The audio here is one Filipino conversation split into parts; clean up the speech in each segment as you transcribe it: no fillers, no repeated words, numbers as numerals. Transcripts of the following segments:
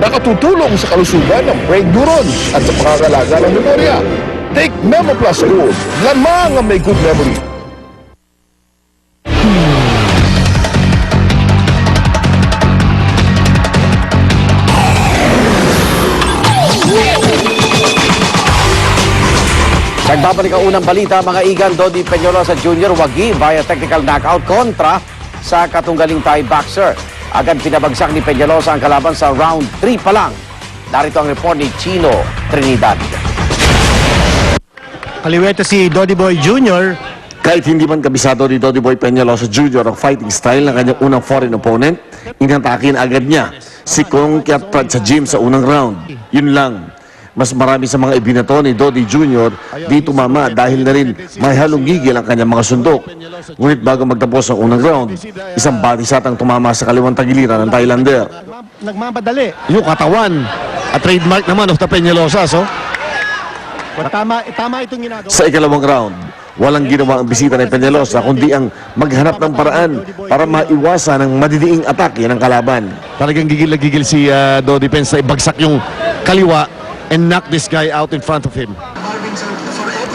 nakatutulong sa kalusugan ng brain neurons at sa pangangalaga ng memorya. Take Memo Plus Gold, lamang ang may good memory. Nagbabalik ang unang balita, mga igan. Dodi Peñalosa Jr. wagi via technical knockout kontra sa katunggaling Thai boxer. Agad pinabagsak ni Peñalosa ang kalaban sa round 3 pa lang. Narito ang report ni Chino Trinidad. Kaliwete si Dodi Boy Jr. Kahit hindi man kabisado ni Dodi Boy Peñalosa Jr. ang fighting style ng kanyang unang foreign opponent, inatakin agad niya si Kong Kiatprat sa gym sa unang round. Yun lang. Mas marami sa mga ibinato ni Dodi Jr. di tumama dahil na rin may halong gigil ang kanyang mga sundok. Ngunit bago magtapos ang unang round, isang body shot ang tumama sa kaliwang tagiliran ng Thailander. Nagmamadali. Yung katawan. At trademark naman of the Peñalosa. So, tama itong ginagawa. Sa ikalawang round, walang ginawa ang bisita ni Peñalosa kundi ang maghanap ng paraan para maiwasan ang madidiing atake ng kalaban. Talagang gigil na gigil si Dodi Pence na ibagsak yung kaliwa and knock this guy out in front of him.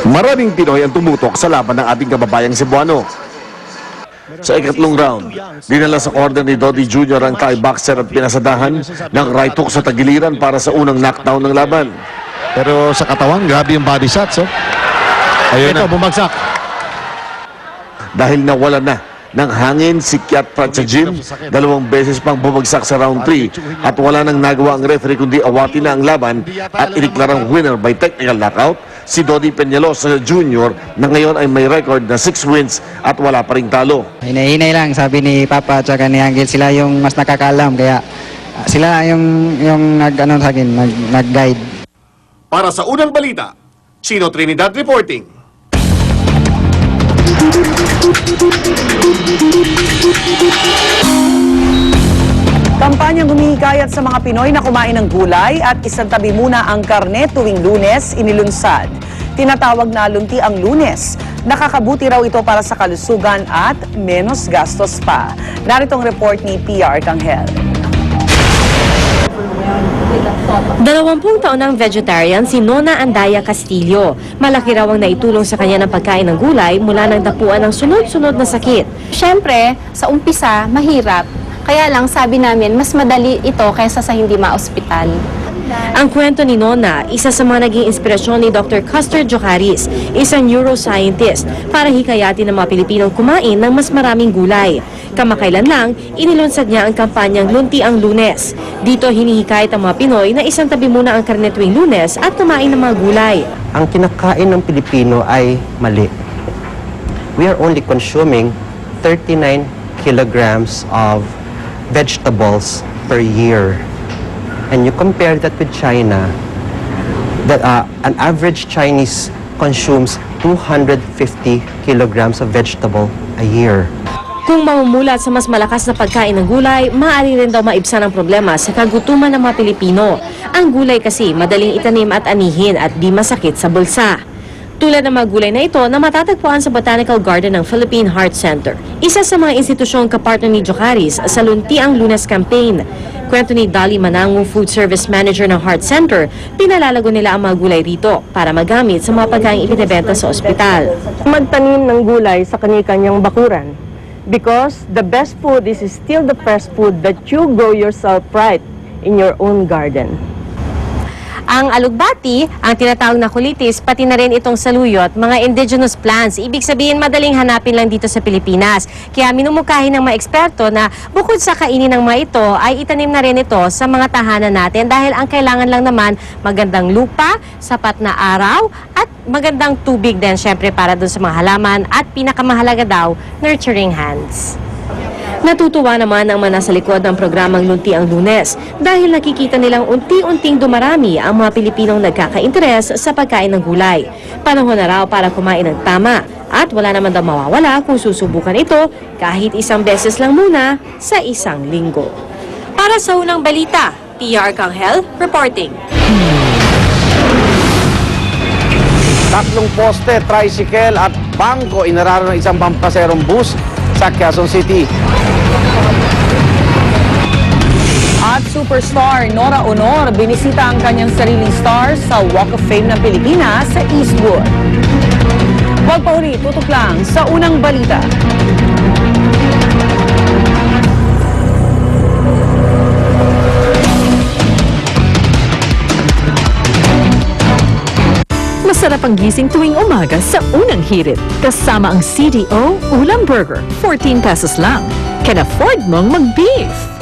Maraming Pinoy ang tumutok sa laban ng ating kababayang Cebuano. Sa ikatlong round, dinala sa corner ni Dodi Jr. ang Thai boxer at pinasadahan ng right hook sa tagiliran para sa unang knockdown ng laban. Pero sa katawan, grabe yung body shots. Oh. Ayun na. Bumagsak. Dahil nawala na ng hangin si Kiatprat sa gym, 2 beses pang bumagsak sa round 3 at wala nang nagawa ang referee kundi awatin na ang laban at iniklarang winner by technical knockout si Dodi Peñalosa Jr. na ngayon ay may record na 6 wins at wala pa ring talo. Hinay-hinay lang, sabi ni Papa at saka ni Angel, sila yung mas nakakaalam, kaya sila yung nag-guide. Para sa unang balita, Chino Trinidad reporting. Kampanyang humihikayat sa mga Pinoy na kumain ng gulay at isantabi muna ang karne tuwing Lunes inilunsad. Tinatawag na lunti ang Lunes. Nakakabuti raw ito para sa kalusugan at menos gastos pa. Narito ang report ni PR Kanghel. 20 taon ng vegetarian si Nona Andaya Castillo. Malaki raw ang naitulong sa kanya ng pagkain ng gulay mula nang tapuan ng sunod-sunod na sakit. Siyempre, sa umpisa, mahirap. Kaya lang sabi namin, mas madali ito kaysa sa hindi ma-ospital. Ang kwento ni Nona, isa sa mga naging inspirasyon ni Dr. Custer Jocaris, isang neuroscientist, para hikayatin ng mga Pilipinong kumain ng mas maraming gulay. Kamakailan lang, inilunsad niya ang kampanyang Lunti ang Lunes. Dito hinihikayat ang mga Pinoy na isantabi muna ang karne tuwing Lunes at kumain ng mga gulay. Ang kinakain ng Pilipino ay mali. We are only consuming 39 kilograms of vegetables per year. And you compare that with China, that an average Chinese consumes 250 kilograms of vegetable a year. Kung mamumulat sa mas malakas na pagkain ng gulay, maaari rin daw maibsan ang problema sa kagutuman ng mga Pilipino. Ang gulay kasi madaling itanim at anihin at di masakit sa bulsa. Tulad ng mga gulay na ito na matatagpuan sa Botanical Garden ng Philippine Heart Center. Isa sa mga institusyong kapartner ni Jocaris sa Lunti ang Lunes campaign. Kwento ni Dali Manango, Food Service Manager ng Heart Center, pinalalago nila ang mga gulay rito para magamit sa mga pagkain ibinebenta sa ospital. Magtanim ng gulay sa kani-kanyang bakuran because the best food is still the fresh food that you grow yourself right in your own garden. Ang alugbati, ang tinatawag na kulitis, pati na rin itong saluyot, mga indigenous plants. Ibig sabihin, madaling hanapin lang dito sa Pilipinas. Kaya minumungkahi ng mga eksperto na bukod sa kainin ng mga ito, ay itanim na rin ito sa mga tahanan natin dahil ang kailangan lang naman magandang lupa, sapat na araw, at magandang tubig din syempre para dun sa mga halaman at pinakamahalaga daw, nurturing hands. Natutuwa naman ang mga nasa likod ng programang Lunti ang Lunes dahil nakikita nilang unti-unting dumarami ang mga Pilipinong nagkaka-interes sa pagkain ng gulay. Panahon na raw para kumain ng tama at wala naman daw mawawala kung susubukan ito kahit isang beses lang muna sa isang linggo. Para sa unang balita, PR Kanghel reporting. Tatlong poste, tricycle at bangko inararo ng isang pampaserong bus sa Quezon City. At superstar Nora Honor binisita ang kanyang sariling star sa Walk of Fame ng Pilipinas sa Eastwood. Huwag pa huli, tutok lang sa unang balita. Masarap ang gising tuwing umaga sa unang hirit. Kasama ang CDO Ulam Burger, 14 pesos lang. Can afford mong mag-beef.